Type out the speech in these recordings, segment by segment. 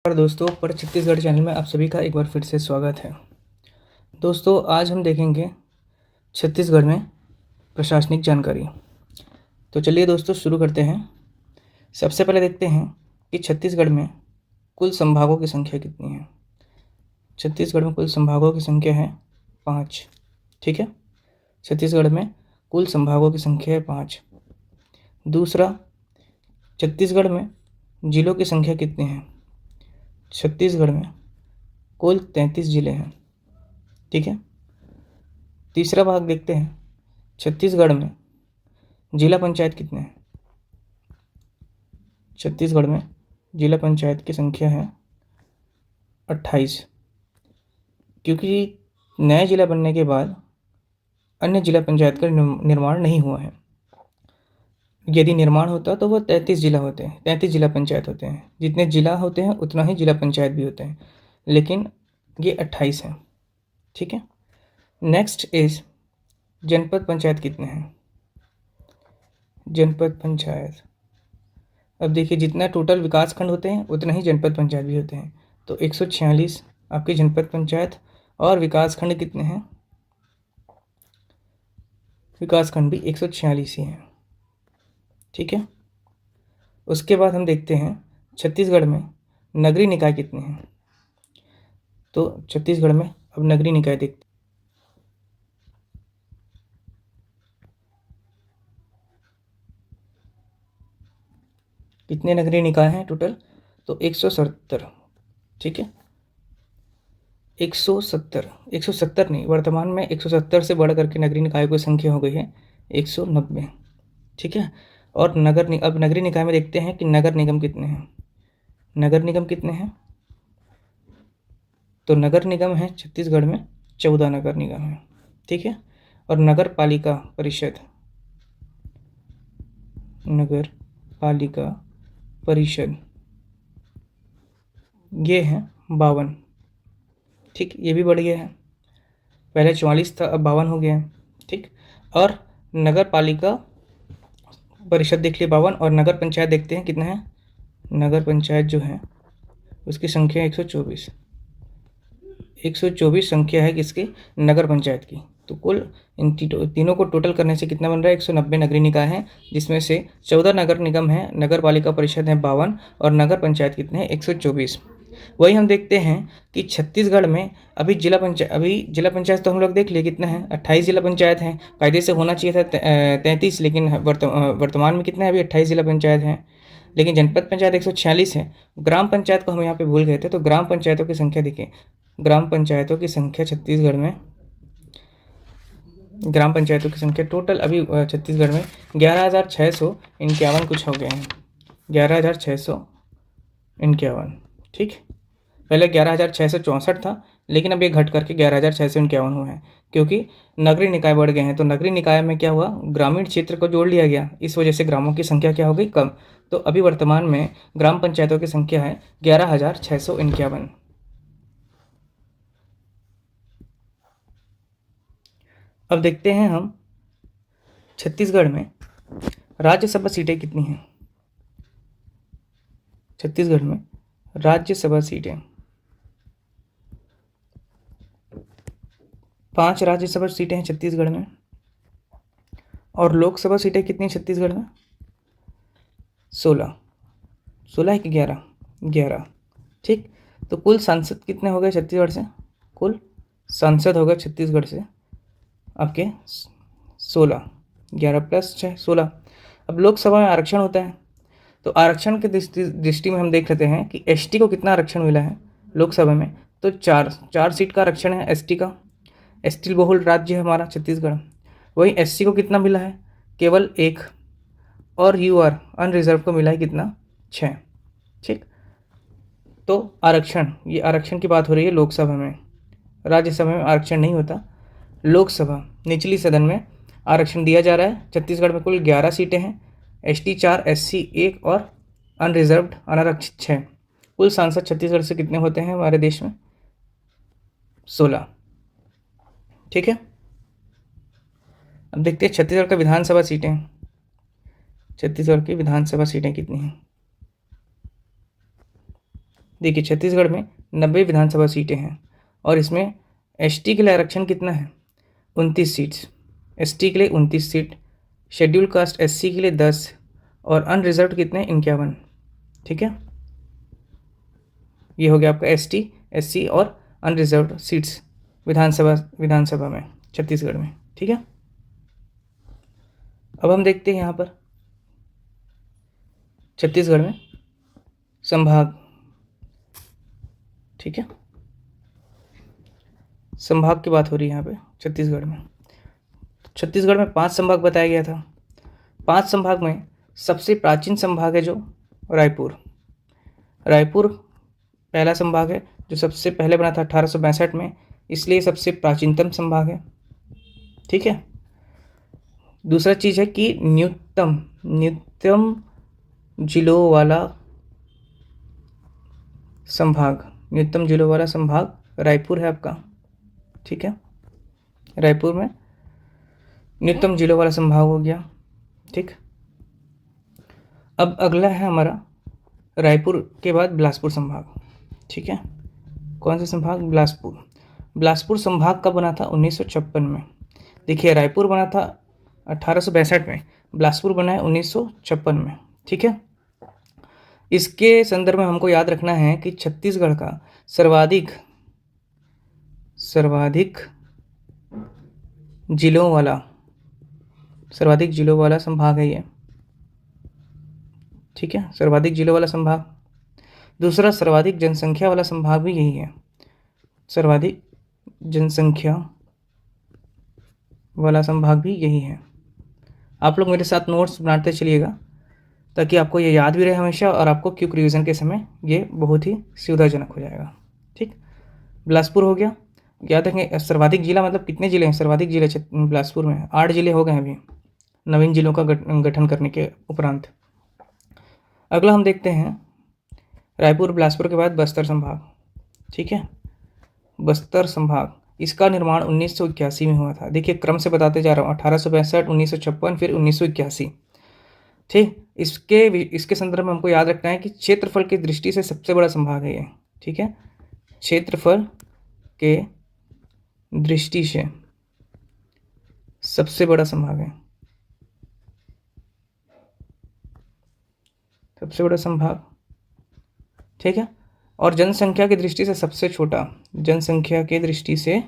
और दोस्तों पर छत्तीसगढ़ चैनल में आप सभी का एक बार फिर से स्वागत है। दोस्तों आज हम देखेंगे छत्तीसगढ़ में प्रशासनिक जानकारी। तो चलिए दोस्तों शुरू करते हैं। सबसे पहले देखते हैं कि छत्तीसगढ़ में कुल संभागों की संख्या कितनी है। छत्तीसगढ़ में कुल संभागों की संख्या है 5। ठीक है, छत्तीसगढ़ में कुल संभागों की संख्या है 5। दूसरा, छत्तीसगढ़ में जिलों की संख्या कितनी है। छत्तीसगढ़ में कुल 33 जिले हैं। ठीक है। तीसरा भाग देखते हैं, छत्तीसगढ़ में जिला पंचायत कितने हैं। छत्तीसगढ़ में जिला पंचायत की संख्या है 28, क्योंकि नया जिला बनने के बाद अन्य जिला पंचायत का निर्माण नहीं हुआ है। यदि निर्माण होता तो वो 33 जिला होते हैं, 33 जिला पंचायत होते हैं। जितने जिला होते हैं उतना ही जिला पंचायत भी होते हैं, लेकिन ये 28 है। ठीक है। नेक्स्ट इज जनपद पंचायत कितने हैं। जनपद पंचायत, अब देखिए जितना टोटल विकास खंड होते हैं उतना ही जनपद पंचायत भी होते हैं। तो 146 आपकी जनपद पंचायत, और विकास खंड कितने हैं। विकास खंड भी 146 ही हैं। ठीक है। उसके बाद हम देखते हैं छत्तीसगढ़ में नगरीय निकाय कितने हैं। तो छत्तीसगढ़ में अब नगरीय निकाय देखते हैं। कितने नगरीय निकाय हैं टोटल, तो 170। ठीक है, 170 नहीं, वर्तमान में 170 से बढ़ करके नगरीय निकायों की संख्या हो गई है 190। ठीक है। और अब नगरीय निकाय में देखते हैं कि नगर निगम कितने हैं। नगर निगम कितने हैं, तो नगर निगम है छत्तीसगढ़ में 14 नगर निगम है। ठीक है। और नगर पालिका परिषद, नगर पालिका परिषद ये है 52। ठीक, ये भी बढ़ गया है, पहले 44 था अब 52 हो गया है। ठीक। और नगर पालिका परिषद देख लिए 52, और नगर पंचायत देखते हैं कितना है। नगर पंचायत जो है उसकी संख्या 124। 124 संख्या है किसकी, नगर पंचायत की। तो कुल इन तीनों को टोटल करने से कितना बन रहा है, 190 नगरीय निकाय हैं, जिसमें से 14 नगर निगम है, नगर पालिका परिषद है 52, और नगर पंचायत कितने हैं 124। वही हम देखते हैं कि छत्तीसगढ़ में अभी जिला पंचायत तो हम लोग देख लिए कितना है, 28 जिला पंचायत हैं। कायदे से होना चाहिए था 33, लेकिन वर्तमान में कितना है, अभी 28 जिला पंचायत हैं। लेकिन जनपद पंचायत 146 है। ग्राम पंचायत को हम यहाँ पे भूल गए थे, तो ग्राम पंचायतों की संख्या देखिए। ग्राम पंचायतों की संख्या छत्तीसगढ़ में, ग्राम पंचायतों की संख्या टोटल अभी छत्तीसगढ़ में 11,651 कुछ हो गए हैं। 11,651। ठीक, पहले 11,664 था, लेकिन अब ये घट करके 11,651 हुआ है, क्योंकि नगरीय निकाय बढ़ गए हैं। तो नगरीय निकाय में क्या हुआ, ग्रामीण क्षेत्र को जोड़ लिया गया, इस वजह से ग्रामों की संख्या क्या हो गई, कम। तो अभी वर्तमान में ग्राम पंचायतों की संख्या है 11,651। अब देखते हैं हम छत्तीसगढ़ में राज्यसभा सीटें कितनी हैं। छत्तीसगढ़ में राज्यसभा सीटें 5 राज्यसभा सीटें हैं छत्तीसगढ़ में। और लोकसभा सीटें कितनी छत्तीसगढ़ में, 16। 16 है कि 11, 11। ठीक, तो कुल सांसद कितने हो गए छत्तीसगढ़ से, कुल सांसद हो गए छत्तीसगढ़ से आपके 16, 11 प्लस 6 16। अब लोकसभा में आरक्षण होता है, तो आरक्षण के दृष्टि में हम देख लेते हैं कि एसटी को कितना आरक्षण मिला है लोकसभा में। तो 4 सीट का आरक्षण है एसटी का। एसटी बहुल राज्य है हमारा छत्तीसगढ़। वही एससी को कितना मिला है, केवल 1। और यूआर अनरिजर्व को मिला है कितना, 6। ठीक, तो आरक्षण, ये आरक्षण की बात हो रही है लोकसभा में। राज्यसभा में आरक्षण नहीं होता, लोकसभा निचली सदन में आरक्षण दिया जा रहा है। छत्तीसगढ़ में कुल 11 सीटें हैं, एसटी 4, एससी 1 और अनरिजर्व्ड अनारक्षित 6। कुल सांसद छत्तीसगढ़ से कितने होते हैं हमारे देश में, 16। ठीक है। अब देखते हैं छत्तीसगढ़ का विधानसभा सीटें। छत्तीसगढ़ की विधानसभा सीटें कितनी हैं, देखिए छत्तीसगढ़ में 90 विधानसभा सीटें हैं और इसमें एसटी के लिए आरक्षण कितना है? 29 सीट्स। एसटी के लिए 29 सीट, शेड्यूल कास्ट एससी के लिए 10 और अनरिजर्व्ड कितने? 51। ठीक है, ये हो गया आपका एसटी, एससी और अनरिजर्व्ड सीट्स विधानसभा में छत्तीसगढ़ में। ठीक है, अब हम देखते हैं यहाँ पर छत्तीसगढ़ में संभाग। ठीक है, संभाग की बात हो रही है यहाँ पे छत्तीसगढ़ में। छत्तीसगढ़ में 5 संभाग बताया गया था। 5 संभाग में सबसे प्राचीन संभाग है जो रायपुर। रायपुर पहला संभाग है जो सबसे पहले बना था 1862 में, इसलिए सबसे प्राचीनतम संभाग है। ठीक है, दूसरा चीज़ है कि न्यूनतम जिलों वाला संभाग रायपुर है आपका। ठीक है, रायपुर में न्यूनतम जिलों वाला संभाग हो गया। ठीक, अब अगला है हमारा रायपुर के बाद बिलासपुर संभाग। ठीक है, कौन सा संभाग? बिलासपुर संभाग कब बना था? 1956 में। देखिए रायपुर बना था 1862 में, बिलासपुर बना है 1956 में। ठीक है, इसके संदर्भ में हमको याद रखना है कि छत्तीसगढ़ का सर्वाधिक जिलों वाला संभाग है ये। ठीक है, सर्वाधिक जिलों वाला संभाग। दूसरा सर्वाधिक जनसंख्या वाला संभाग भी यही है, सर्वाधिक जनसंख्या वाला संभाग भी यही है। आप लोग मेरे साथ नोट्स बनाते चलिएगा ताकि आपको ये याद भी रहे हमेशा और आपको क्विक रिवीजन के समय ये बहुत ही सुविधाजनक हो जाएगा। ठीक, बिलासपुर हो गया। याद रखें सर्वाधिक जिला मतलब कितने जिले हैं? सर्वाधिक जिले बिलासपुर में 8 जिले हो गए हैं अभी नवीन जिलों का गठन करने के उपरांत। अगला हम देखते हैं रायपुर बिलासपुर के बाद बस्तर संभाग। ठीक है, बस्तर संभाग, इसका निर्माण 1981 में हुआ था। देखिए क्रम से बताते जा रहा हूँ, 1862, 1956, फिर 1981। ठीक, इसके संदर्भ में हमको याद रखना है कि क्षेत्रफल की दृष्टि से सबसे बड़ा संभाग है ये। ठीक है, क्षेत्रफल के दृष्टि से सबसे बड़ा संभाग है, सबसे बड़ा संभाग। ठीक है, और जनसंख्या की दृष्टि से सबसे छोटा, जनसंख्या की दृष्टि से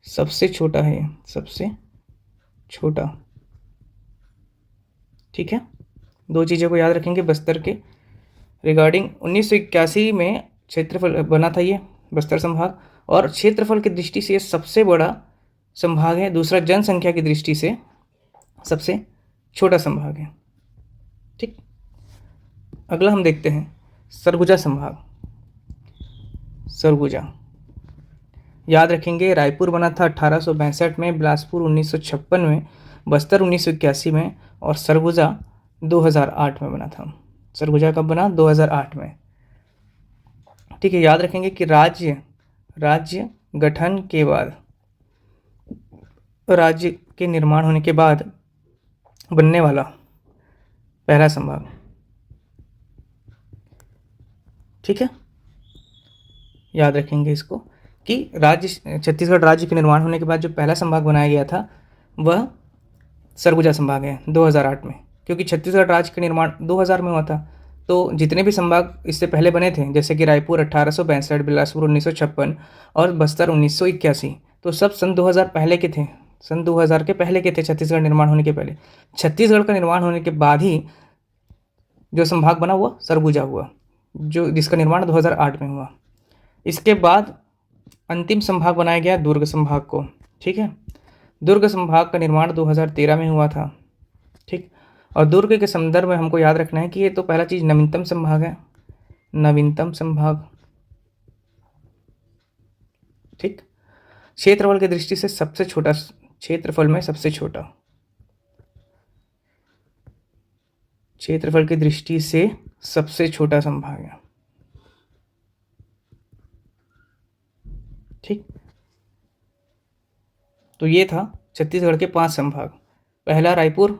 सबसे छोटा है ये, सबसे छोटा। ठीक है, दो चीज़ों को याद रखेंगे बस्तर के रिगार्डिंग। 1981 में क्षेत्रफल बना था ये बस्तर संभाग, और क्षेत्रफल की दृष्टि से सबसे बड़ा संभाग है। दूसरा जनसंख्या की दृष्टि से सबसे छोटा संभाग है। ठीक, अगला हम देखते हैं सरगुजा संभाग। सरगुजा याद रखेंगे रायपुर बना था 1862 में, बिलासपुर 1956 में, बस्तर 1981 में और सरगुजा 2008 में बना था। सरगुजा कब बना? 2008 में। ठीक है, याद रखेंगे कि राज्य गठन के बाद, राज्य के निर्माण होने के बाद बनने वाला पहला संभाग। ठीक है, याद रखेंगे इसको कि छत्तीसगढ़ राज्य के निर्माण होने के बाद जो पहला संभाग बनाया गया था वह सरगुजा संभाग है 2008 में, क्योंकि छत्तीसगढ़ राज्य का निर्माण 2000 में हुआ था। तो जितने भी संभाग इससे पहले बने थे, जैसे कि रायपुर 1862, बिलासपुर 1956 और बस्तर 1981, तो सब सन 2000 पहले के थे, सन 2000 के पहले के थे छत्तीसगढ़ निर्माण होने के पहले। छत्तीसगढ़ का निर्माण होने के बाद ही जो संभाग बना हुआ सरगुजा हुआ, जिसका निर्माण 2008 में हुआ। इसके बाद अंतिम संभाग बनाया गया दुर्ग संभाग को। ठीक है, दुर्ग संभाग का निर्माण 2013 में हुआ था। ठीक, और दुर्ग के संदर्भ में हमको याद रखना है कि ये तो पहला चीज़ नवीनतम संभाग है, नवीनतम संभाग। ठीक, क्षेत्रफल की दृष्टि से सबसे छोटा, क्षेत्रफल में सबसे छोटा, क्षेत्रफल की दृष्टि से सबसे छोटा संभाग है। ठीक, तो ये था छत्तीसगढ़ के 5 संभाग। पहला रायपुर,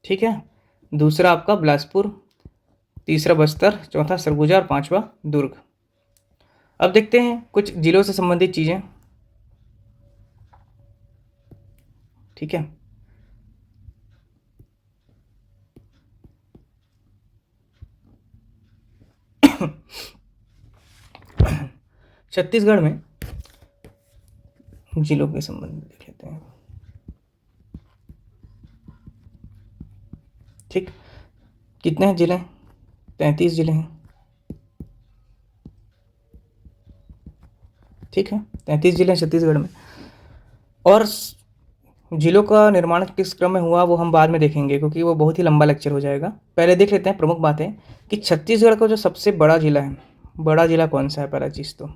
ठीक है, दूसरा आपका बिलासपुर, तीसरा बस्तर, चौथा सरगुजा और पांचवा दुर्ग। अब देखते हैं कुछ जिलों से संबंधित चीज़ें। ठीक है, छत्तीसगढ़ में जिलों के संबंध में देख लेते हैं। ठीक, कितने हैं जिले? 33 जिले हैं। ठीक है, 33 जिले हैं छत्तीसगढ़ में। और जिलों का निर्माण किस क्रम में हुआ वो हम बाद में देखेंगे, क्योंकि वो बहुत ही लंबा लेक्चर हो जाएगा। पहले देख लेते हैं प्रमुख बातें कि छत्तीसगढ़ का जो सबसे बड़ा जिला है, बड़ा जिला कौन सा है? पहला चीज़ तो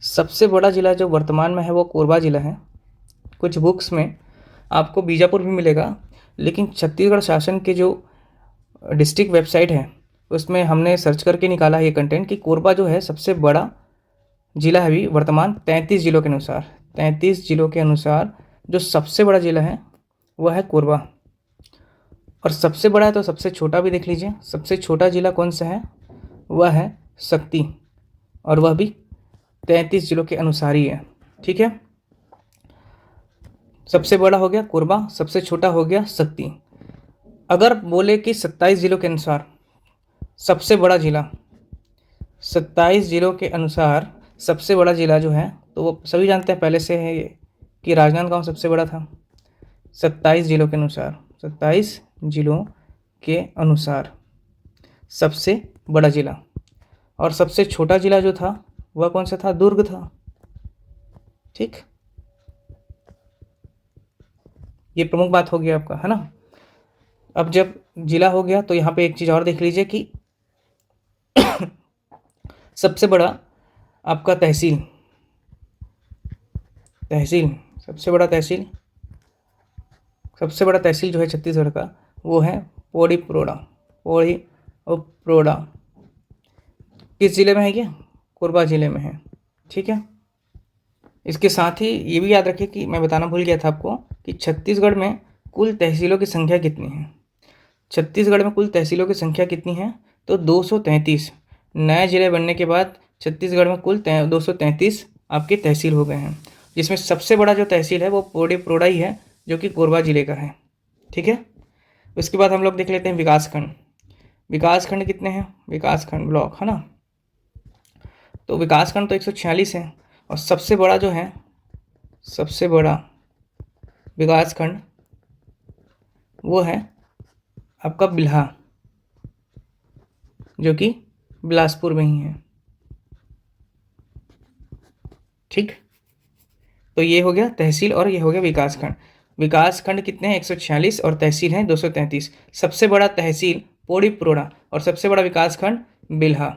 सबसे बड़ा जिला जो वर्तमान में है वो कोरबा जिला है। कुछ बुक्स में आपको बीजापुर भी मिलेगा, लेकिन छत्तीसगढ़ शासन के जो डिस्ट्रिक्ट वेबसाइट है उसमें हमने सर्च करके निकाला है ये कंटेंट कि कोरबा जो है सबसे बड़ा जिला है अभी वर्तमान 33 जिलों के अनुसार। 33 जिलों के अनुसार जो सबसे बड़ा जिला है वह है कोरबा। और सबसे बड़ा है तो सबसे छोटा भी देख लीजिए। सबसे छोटा जिला कौन सा है? वह है शक्ति, और वह भी 33 जिलों के अनुसार ही है। ठीक है, सबसे बड़ा हो गया कोरबा, सबसे छोटा हो गया शक्ति। अगर बोले कि 27 जिलों के अनुसार सबसे बड़ा जिला, 27 जिलों के अनुसार सबसे बड़ा जिला जो है, तो वो सभी जानते हैं पहले से है कि राजनांदगांव सबसे बड़ा था। 27 जिलों के अनुसार, 27 जिलों के अनुसार सबसे बड़ा जिला। और सबसे छोटा जिला जो था वह कौन सा था? दुर्ग था। ठीक, ये प्रमुख बात हो गया आपका, है ना। अब जब जिला हो गया तो यहाँ पे एक चीज़ और देख लीजिए कि सबसे बड़ा आपका तहसील, सबसे बड़ा तहसील जो है छत्तीसगढ़ का वो है पौड़ी प्रोड़ा। किस जिले में है ये? कोरबा जिले में है। ठीक है, इसके साथ ही ये भी याद रखिए कि मैं बताना भूल गया था आपको कि छत्तीसगढ़ में कुल तहसीलों की संख्या कितनी है। छत्तीसगढ़ में कुल तहसीलों की संख्या कितनी है? तो 233। नए जिले बनने के बाद छत्तीसगढ़ में कुल 233 आपके तहसील हो गए हैं, जिसमें सबसे बड़ा जो तहसील है वो पौड़ी प्रोड़ा ही है, जो कि कोरबा जिले का है। ठीक है, उसके बाद हम लोग देख लेते हैं विकासखंड कितने हैं? विकासखंड ब्लॉक, है ना। तो विकासखंड तो 146 है, और सबसे बड़ा जो है, सबसे बड़ा विकासखंड वो है आपका बिल्हा, जो कि बिलासपुर में ही है। ठीक, तो ये हो गया तहसील और ये हो गया विकासखंड। विकासखंड कितने हैं? 146, और तहसील हैं 233। सबसे बड़ा तहसील पौड़ी प्रोड़ा और सबसे बड़ा विकासखंड बिल्हा।